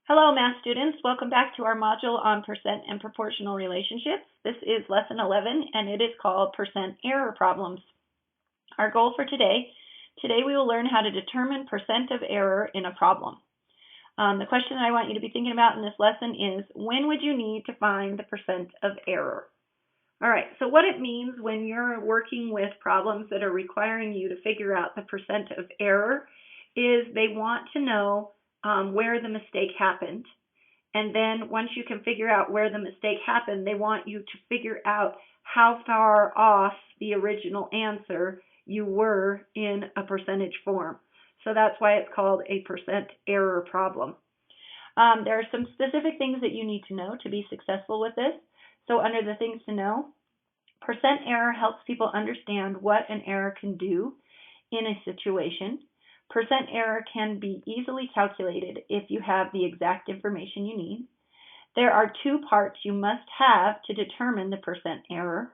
Hello, math students. Welcome back to our module on percent and proportional relationships. This is lesson 11, and it is called percent error problems. Our goal for today we will learn how to determine percent of error in a problem. The question I want you to be thinking about in this lesson is, when would you need to find the percent of error? All right, so what it means when you're working with problems that are requiring you to figure out the percent of error is they want to know where the mistake happened. And then once you can figure out where the mistake happened, they want you to figure out how far off the original answer you were in a percentage form. So that's why it's called a percent error problem. There are some specific things that you need to know to be successful with this. So under the things to know, percent error helps people understand what an error can do in a situation. Percent error can be easily calculated if you have the exact information you need. There are two parts you must have to determine the percent error.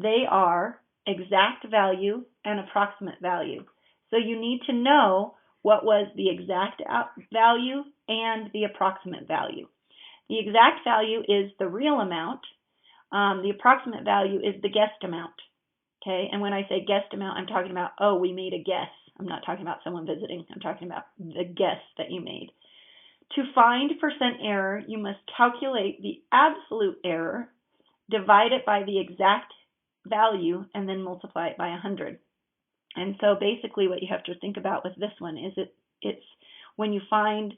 They are exact value and approximate value. So you need to know what was the exact value and the approximate value. The exact value is the real amount. The approximate value is the guessed amount. Okay, and when I say guessed amount, I'm talking about, oh, we made a guess. I'm not talking about someone visiting. I'm talking about the guess that you made. To find percent error, you must calculate the absolute error, divide it by the exact value, and then multiply it by 100. And so basically what you have to think about with this one is it's when you find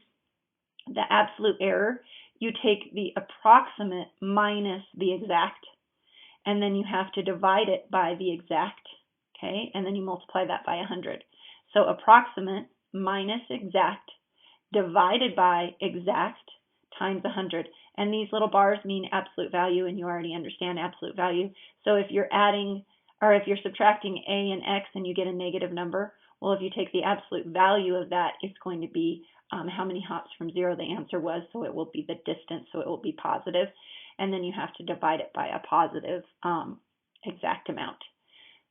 the absolute error, you take the approximate minus the exact, and then you have to divide it by the exact, okay? And then you multiply that by 100. So approximate minus exact divided by exact times 100. And these little bars mean absolute value, and you already understand absolute value. So if you're adding, or if you're subtracting a and x and you get a negative number, well, if you take the absolute value of that, it's going to be how many hops from 0 the answer was, so it will be the distance, so it will be positive. And then you have to divide it by a positive exact amount.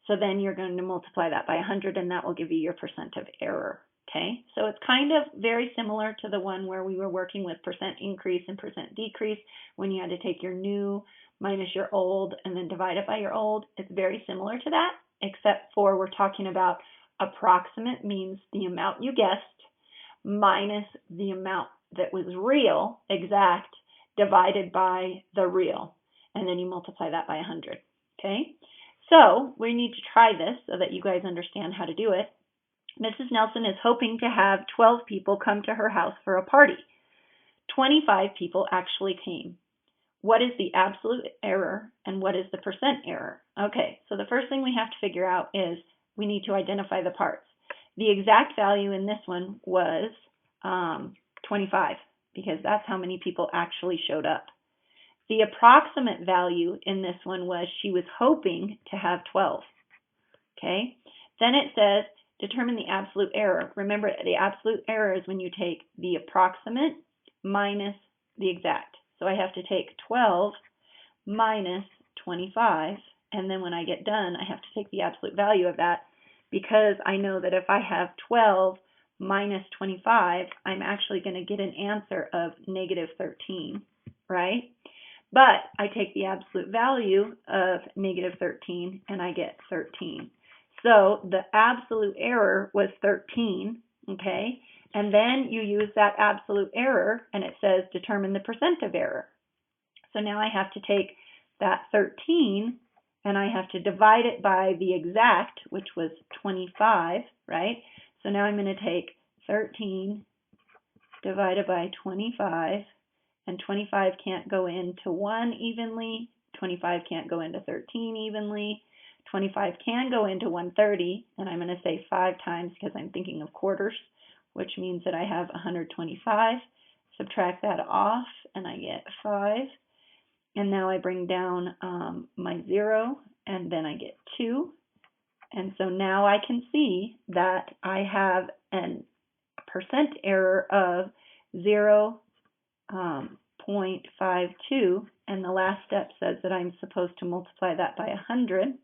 So then you're going to multiply that by 100, and that will give you your percent of error. Okay, so it's kind of very similar to the one where we were working with percent increase and percent decrease when you had to take your new minus your old and then divide it by your old. It's very similar to that, except for we're talking about approximate means the amount you guessed minus the amount that was real, exact, divided by the real, and then you multiply that by 100. Okay, so we need to try this so that you guys understand how to do it. Mrs. Nelson is hoping to have 12 people come to her house for a party. 25 people actually came. What is the absolute error and what is the percent error? Okay, so the first thing we have to figure out is we need to identify the parts. The exact value in this one was 25 because that's how many people actually showed up. The approximate value in this one was she was hoping to have 12. Okay, then it says determine the absolute error. Remember, the absolute error is when you take the approximate minus the exact. So I have to take 12 minus 25, and then when I get done, I have to take the absolute value of that, because I know that if I have 12 minus 25, I'm actually going to get an answer of negative 13, right? But I take the absolute value of negative 13, and I get 13. So the absolute error was 13, okay? And then you use that absolute error, and it says determine the percent of error. So now I have to take that 13, and I have to divide it by the exact, which was 25, right? So now I'm going to take 13 divided by 25, and 25 can't go into 1 evenly, 25 can't go into 13 evenly, 25 can go into 130, and I'm going to say 5 times because I'm thinking of quarters, which means that I have 125. Subtract that off, and I get 5. And now I bring down my 0, and then I get 2. And so now I can see that I have a percent error of 0.52, and the last step says that I'm supposed to multiply that by 100.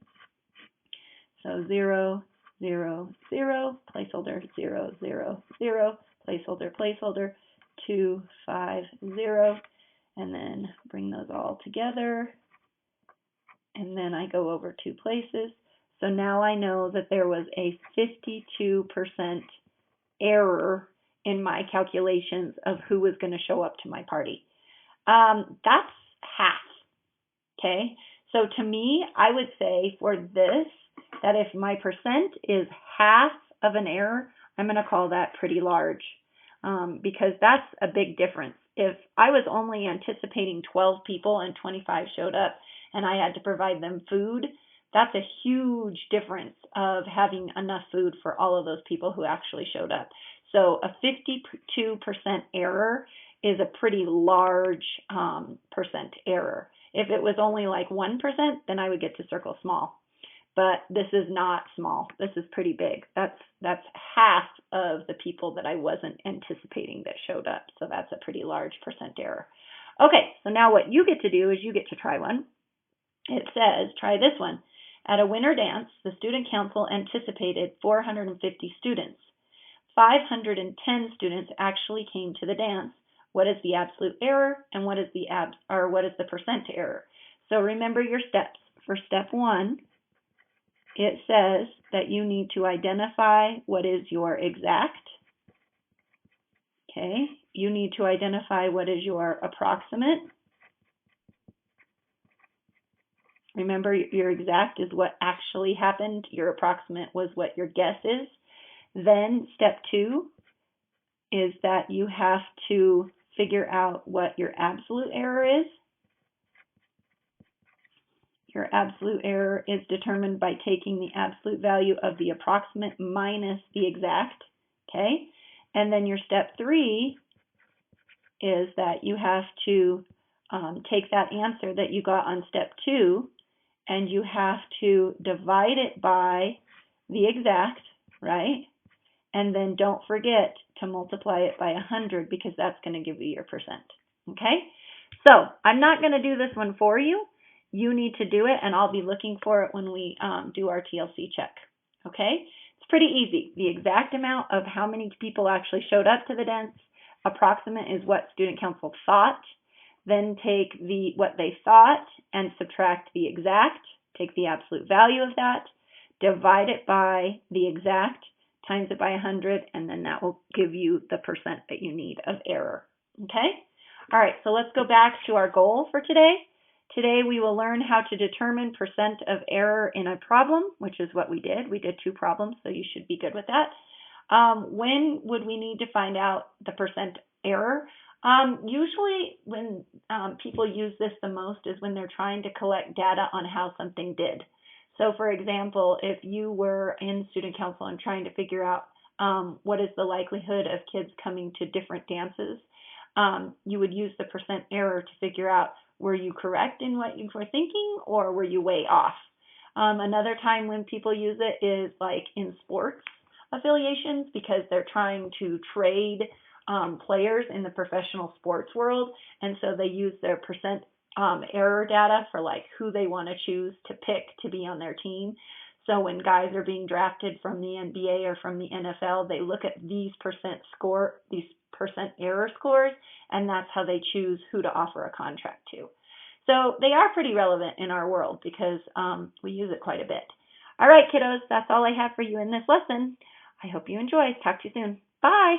So 0, 0, 0, placeholder, 0, 0, 0, placeholder, placeholder, 250, and then bring those all together, and then I go over 2 places. So now I know that there was a 52% error in my calculations of who was going to show up to my party. That's half, okay? So to me, I would say for this, that if my percent is half of an error, I'm going to call that pretty large, because that's a big difference. If I was only anticipating 12 people and 25 showed up and I had to provide them food, that's a huge difference of having enough food for all of those people who actually showed up. So a 52% error is a pretty large percent error. If it was only like 1%, then I would get to circle small. But this is not small. This is pretty big. That's half of the people that I wasn't anticipating that showed up. So that's a pretty large percent error. Okay, so now what you get to do is you get to try one. It says, try this one. At a winter dance, the student council anticipated 450 students. 510 students actually came to the dance. What is the absolute error, and what is the percent error? So remember your steps. For step 1, it says that you need to identify what is your exact. Okay, you need to identify what is your approximate. Remember, your exact is what actually happened. Your approximate was what your guess is. Then step 2 is that you have to figure out what your absolute error is. Your absolute error is determined by taking the absolute value of the approximate minus the exact, okay? And then your step 3 is that you have to take that answer that you got on step 2 and you have to divide it by the exact, right? And then don't forget to multiply it by 100 because that's going to give you your percent, okay? So I'm not going to do this one for you. You need to do it, and I'll be looking for it when we do our TLC check, okay? It's pretty easy. The exact amount of how many people actually showed up to the dance, approximate is what student council thought, then take what they thought and subtract the exact, take the absolute value of that, divide it by the exact, times it by 100, and then that will give you the percent that you need of error, okay? All right, so let's go back to our goal for today. Today we will learn how to determine percent of error in a problem, which is what we did. We did 2 problems, so you should be good with that. When would we need to find out the percent error? Usually when people use this the most is when they're trying to collect data on how something did. So for example, if you were in student council and trying to figure out what is the likelihood of kids coming to different dances, you would use the percent error to figure out, were you correct in what you were thinking or were you way off? Another time when people use it is like in sports affiliations because they're trying to trade players in the professional sports world, and so they use their percent error data for like who they want to choose to pick to be on their team. So when guys are being drafted from the NBA or from the NFL, they look at these percent error scores, and that's how they choose who to offer a contract to. So they are pretty relevant in our world because we use it quite a bit. All right, kiddos, that's all I have for you in this lesson. I hope you enjoy. Talk to you soon. Bye.